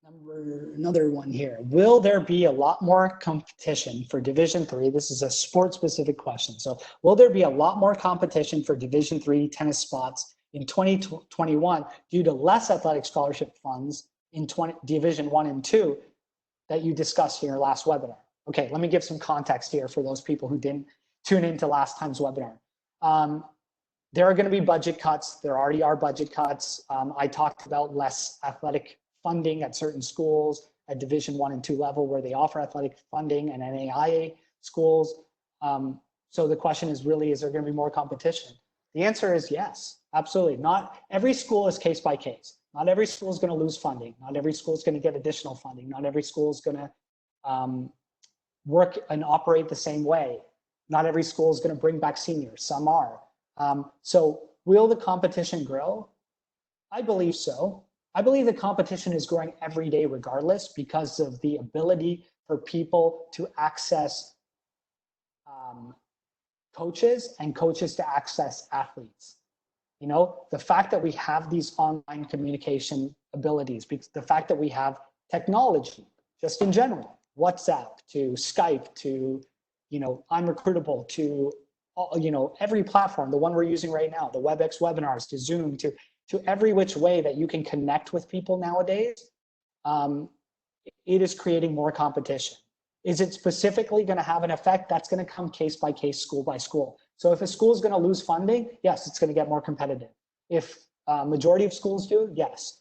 Another one here. Will there be a lot more competition for Division III? This is a sport-specific question. So will there be a lot more competition for Division III tennis spots in 2021 due to less athletic scholarship funds in Division I and II that you discussed in your last webinar? Okay, let me give some context here for those people who didn't tune into last time's webinar. There are going to be budget cuts. There already are budget cuts. I talked about less athletic funding at certain schools at Division I and II level where they offer athletic funding, and NAIA schools. So the question is really, is there going to be more competition? The answer is yes, absolutely. Not every school is case by case. Not every school is going to lose funding. Not every school is going to get additional funding. Not every school is going to work and operate the same way. Not every school is going to bring back seniors. Some are. So will the competition grow? I believe so. I believe the competition is growing every day regardless because of the ability for people to access coaches and coaches to access athletes. You know, the fact that we have these online communication abilities, the fact that we have technology just in general, WhatsApp to Skype to, you know, IMRecruitable to, you know, every platform, the one we're using right now, the WebEx webinars to Zoom to every which way that you can connect with people nowadays, it is creating more competition. Is it specifically going to have an effect? That's going to come case by case, school by school. So if a school is going to lose funding, yes, it's going to get more competitive. If majority of schools do, yes.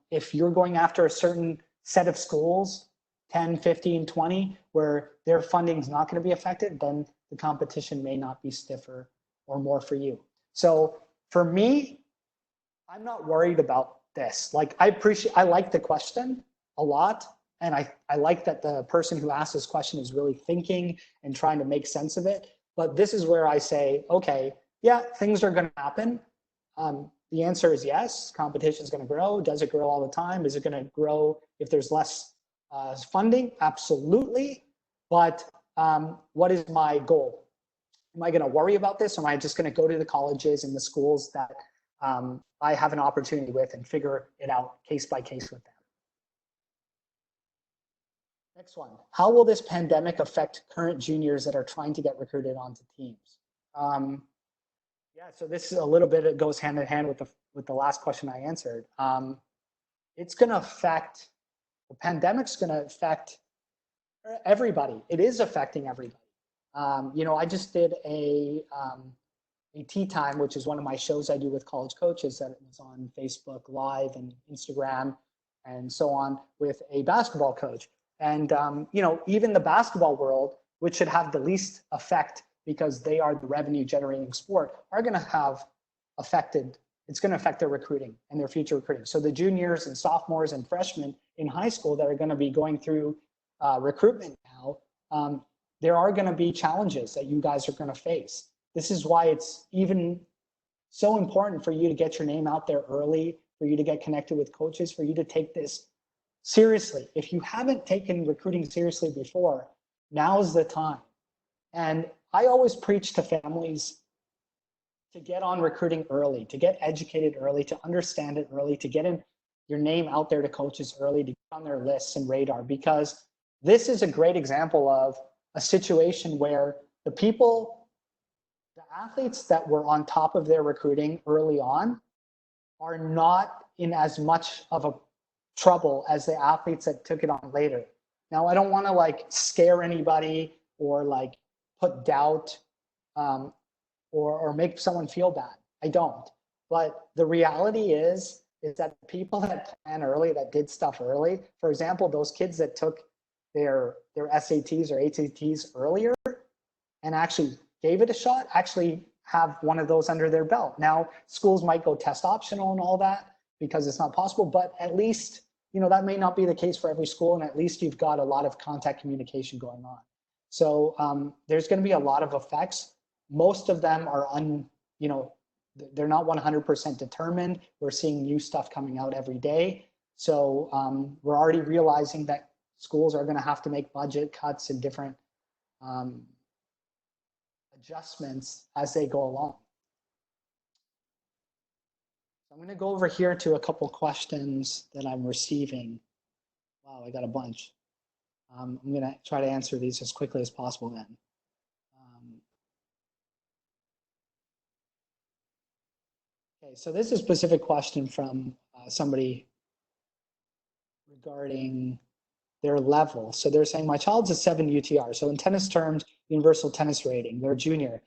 If you're going after a certain set of schools, 10, 15, 20, where their funding is not going to be affected, then the competition may not be stiffer or more for you. So for me, I'm not worried about this. Like I like the question a lot. And I like that the person who asked this question is really thinking and trying to make sense of it. But this is where I say, okay, yeah, things are going to happen. The answer is yes, competition is going to grow. Does it grow all the time? Is it going to grow if there's less funding? Absolutely. But what is my goal? Am I going to worry about this? Or am I just going to go to the colleges and the schools that I have an opportunity with and figure it out case by case with them? Next one, how will this pandemic affect current juniors that are trying to get recruited onto teams? Yeah, so this is a little bit, it goes hand in hand with the last question I answered. It's going to affect, the pandemic's going to affect everybody. It is affecting everybody. You know, I just did a tea time, which is one of my shows I do with college coaches that is on Facebook Live and Instagram and so on with a basketball coach. And, you know, even the basketball world, which should have the least effect because they are the revenue generating sport, are going to have affected, it's going to affect their recruiting and their future recruiting. So the juniors and sophomores and freshmen in high school that are going to be going through recruitment now, there are going to be challenges that you guys are going to face. This is why it's even so important for you to get your name out there early, for you to get connected with coaches, for you to take this seriously. If you haven't taken recruiting seriously before, now's the time. And I always preach to families to get on recruiting early, to get educated early, to understand it early, to get your name out there to coaches early, to get on their lists and radar, because this is a great example of a situation where the athletes that were on top of their recruiting early on are not in as much of a trouble as the athletes that took it on later. Now, I don't want to like scare anybody or like put doubt or make someone feel bad. I don't. But the reality is that people that plan early, that did stuff early, for example, those kids that took their SATs or HATs earlier and actually gave it a shot, actually have one of those under their belt. Now, schools might go test optional and all that because it's not possible, but at least, you know, that may not be the case for every school, and at least you've got a lot of contact communication going on. So there's going to be a lot of effects. Most of them are you know, they're not 100% determined. We're seeing new stuff coming out every day. So we're already realizing that schools are going to have to make budget cuts and different adjustments as they go along. I'm going to go over here to a couple questions that I'm receiving. Wow, I got a bunch. I'm going to try to answer these as quickly as possible then. Okay, so this is a specific question from somebody regarding their level. So they're saying my child's a 7 UTR. So in tennis terms, universal tennis rating, they're junior.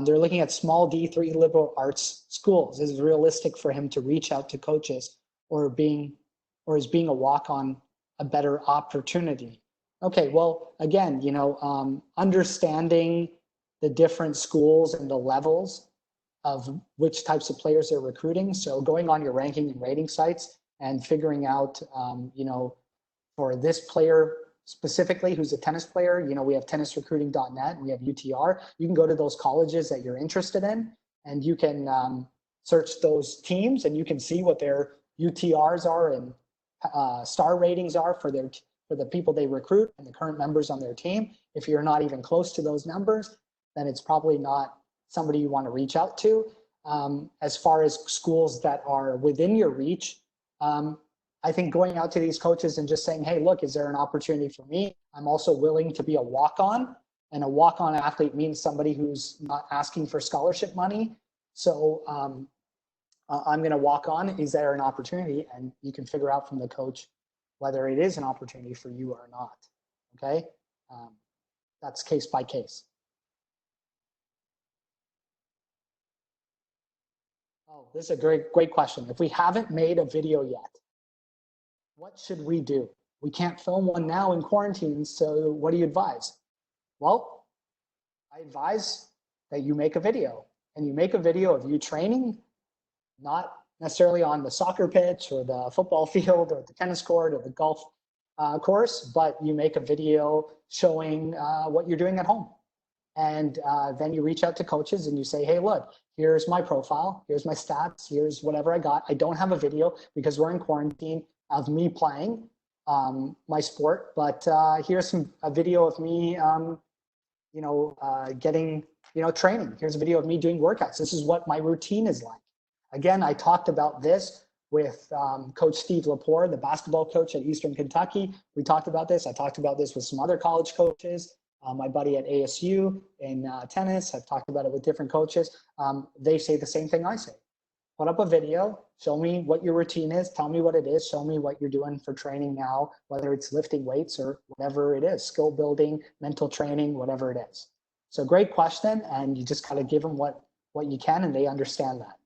They're looking at small D3 liberal arts schools. Is it realistic for him to reach out to coaches, or is being a walk-on a better opportunity? Okay, well, again, understanding the different schools and the levels of which types of players they're recruiting. So going on your ranking and rating sites and figuring out, for this player specifically, who's a tennis player, we have tennisrecruiting.net, and we have UTR. You can go to those colleges that you're interested in, and you can search those teams, and you can see what their UTRs are and star ratings are for the people they recruit and the current members on their team. If you're not even close to those numbers, then it's probably not somebody you want to reach out to. As far as schools that are within your reach, I think going out to these coaches and just saying, hey, look, is there an opportunity for me? I'm also willing to be a walk-on, and a walk-on athlete means somebody who's not asking for scholarship money. So I'm going to walk on. Is there an opportunity? And you can figure out from the coach whether it is an opportunity for you or not. Okay, that's case by case. Oh, this is a great question. If we haven't made a video yet, what should we do? We can't film one now in quarantine, so what do you advise? Well, I advise that you make a video, and you make a video of you training, not necessarily on the soccer pitch or the football field or the tennis court or the golf course, but you make a video showing what you're doing at home. And then you reach out to coaches and you say, hey, look, here's my profile, here's my stats, here's whatever I got. I don't have a video because we're in quarantine of me playing my sport, but here's a video of me, getting, training. Here's a video of me doing workouts. This is what my routine is like. Again, I talked about this with Coach Steve Lepore, the basketball coach at Eastern Kentucky. We talked about this. I talked about this with some other college coaches. My buddy at ASU in tennis, I've talked about it with different coaches. They say the same thing I say. Put up a video, show me what your routine is, tell me what it is, show me what you're doing for training now, whether it's lifting weights or whatever it is, skill building, mental training, whatever it is. So great question, and you just gotta give them what you can, and they understand that.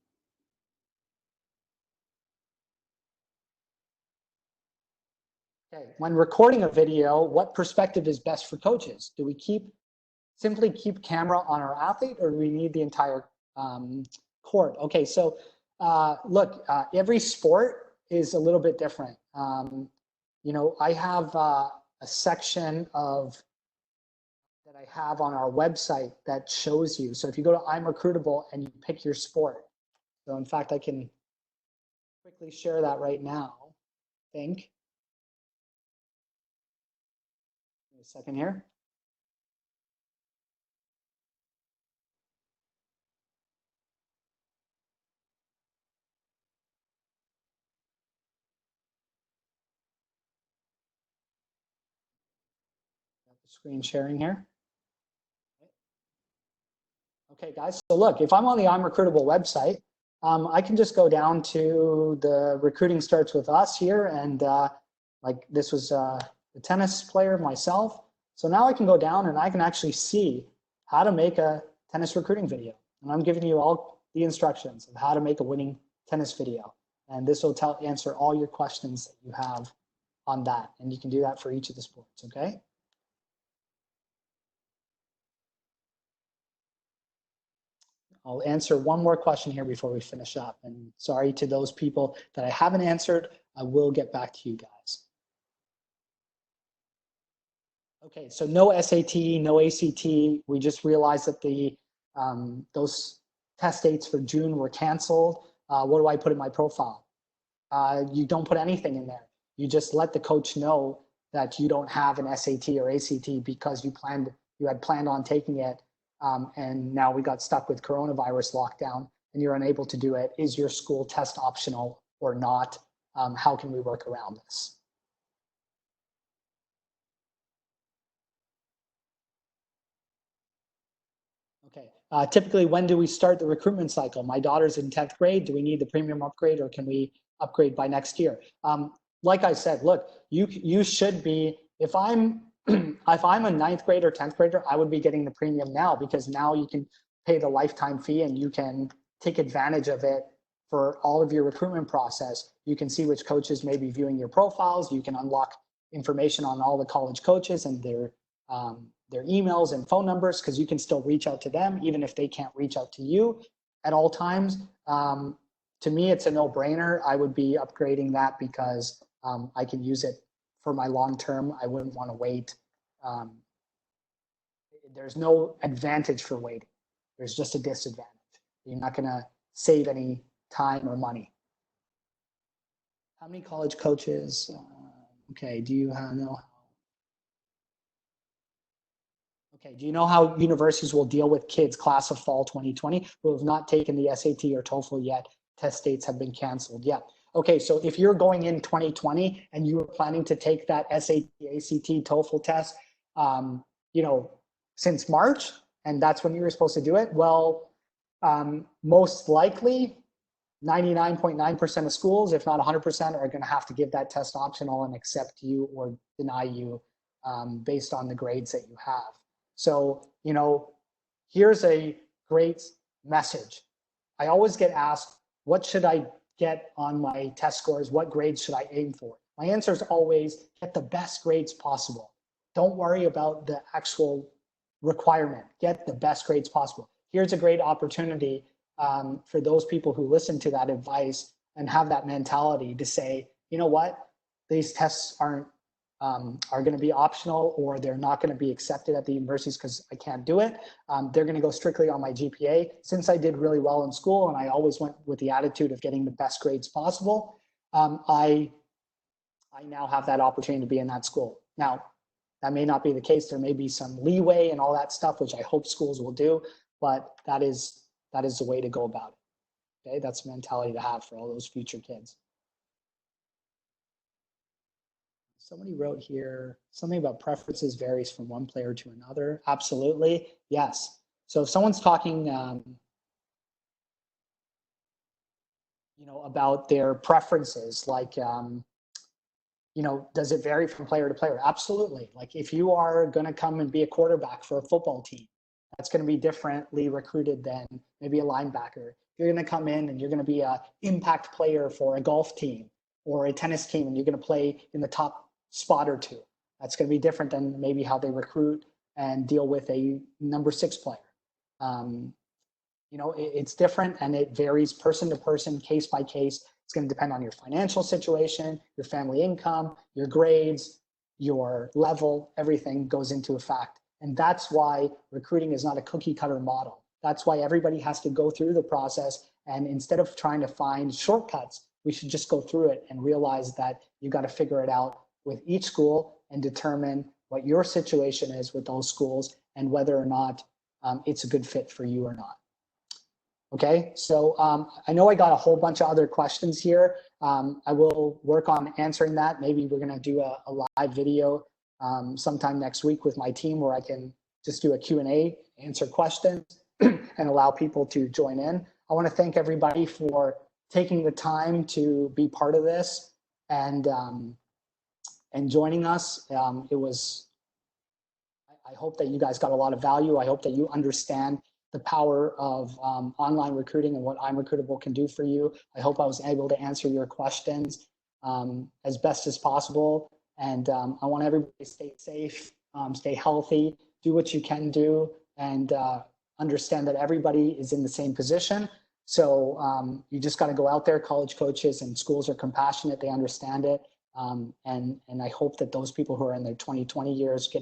Okay, when recording a video, what perspective is best for coaches? Do we simply keep camera on our athlete, or do we need the entire court? Okay, so look, every sport is a little bit different. I have a section that I have on our website that shows you. So if you go to IMRecruitable and you pick your sport, so in fact, I can quickly share that right now, I think. Give me a second here. Got the screen sharing here. Okay, guys, so look, if I'm on the IMRecruitable website, I can just go down to the recruiting starts with us here, and like this was a tennis player myself. So now I can go down and I can actually see how to make a tennis recruiting video. And I'm giving you all the instructions of how to make a winning tennis video. And this will answer all your questions that you have on that. And you can do that for each of the sports, okay? I'll answer one more question here before we finish up. And sorry to those people that I haven't answered. I will get back to you guys. Okay, so no SAT, no ACT. We just realized that those test dates for June were canceled. What do I put in my profile? You don't put anything in there. You just let the coach know that you don't have an SAT or ACT because you had planned on taking it, and now we got stuck with coronavirus lockdown and you're unable to do it. Is your school test optional or not? How can we work around this? Okay. Typically, when do we start the recruitment cycle? My daughter's in 10th grade. Do we need the premium upgrade, or can we upgrade by next year? Like I said, look, you should be, if I'm if I'm a 9th grader, 10th grader, I would be getting the premium now, because now you can pay the lifetime fee and you can take advantage of it for all of your recruitment process. You can see which coaches may be viewing your profiles. You can unlock information on all the college coaches and their emails and phone numbers, because you can still reach out to them even if they can't reach out to you at all times. To me, it's a no-brainer. I would be upgrading that because I can use it for my long term. I wouldn't want to wait. There's no advantage for waiting. There's just a disadvantage. You're not going to save any time or money. How many college coaches? Okay, do you know? Okay, do you know how universities will deal with kids class of fall 2020 who have not taken the SAT or TOEFL yet? Test dates have been canceled. Yeah. Okay, so if you're going in 2020 and you were planning to take that SAT, ACT, TOEFL test, you know, since March, and that's when you were supposed to do it, well, most likely 99.9% of schools, if not 100%, are going to have to give that test optional and accept you or deny you based on the grades that you have. So, you know, here's a great message. I always get asked, what should I get on my test scores? What grades should I aim for? My answer is always get the best grades possible. Don't worry about the actual requirement. Get the best grades possible. Here's a great opportunity for those people who listen to that advice and have that mentality to say, you know what, these tests are going to be optional, or they're not going to be accepted at the universities because I can't do it. They're going to go strictly on my GPA. Since I did really well in school and I always went with the attitude of getting the best grades possible, I now have that opportunity to be in that school. Now, that may not be the case. There may be some leeway and all that stuff, which I hope schools will do, but that is the way to go about it. Okay, that's a mentality to have for all those future kids. Somebody wrote here something about preferences varies from one player to another. Absolutely, yes. So if someone's talking, you know, about their preferences, like, you know, does it vary from player to player? Absolutely. Like if you are going to come and be a quarterback for a football team, that's going to be differently recruited than maybe a linebacker. You're going to come in and you're going to be an impact player for a golf team or a tennis team, and you're going to play in the top spot or two. That's going to be different than maybe how they recruit and deal with a number 6 player. You know, it's different, and it varies person to person, case by case. It's going to depend on your financial situation, your family income, your grades, your level. Everything goes into effect. And that's why recruiting is not a cookie cutter model. That's why everybody has to go through the process. And instead of trying to find shortcuts, we should just go through it and realize that you got to figure it out with each school and determine what your situation is with those schools and whether or not it's a good fit for you or not. Okay, so I know I got a whole bunch of other questions here. I will work on answering that. Maybe we're gonna do a live video sometime next week with my team where I can just do a Q&A, answer questions, and allow people to join in. I wanna thank everybody for taking the time to be part of this and joining us. I hope that you guys got a lot of value. I hope that you understand the power of online recruiting and what IMRecruitable can do for you. I hope I was able to answer your questions as best as possible. And I want everybody to stay safe, stay healthy, do what you can do, and understand that everybody is in the same position. So you just got to go out there. College coaches and schools are compassionate. They understand it. And I hope that those people who are in their 2020 years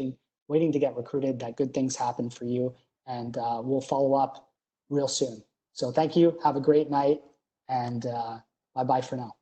waiting to get recruited, that good things happen for you. And we'll follow up real soon. So thank you. Have a great night. And bye-bye for now.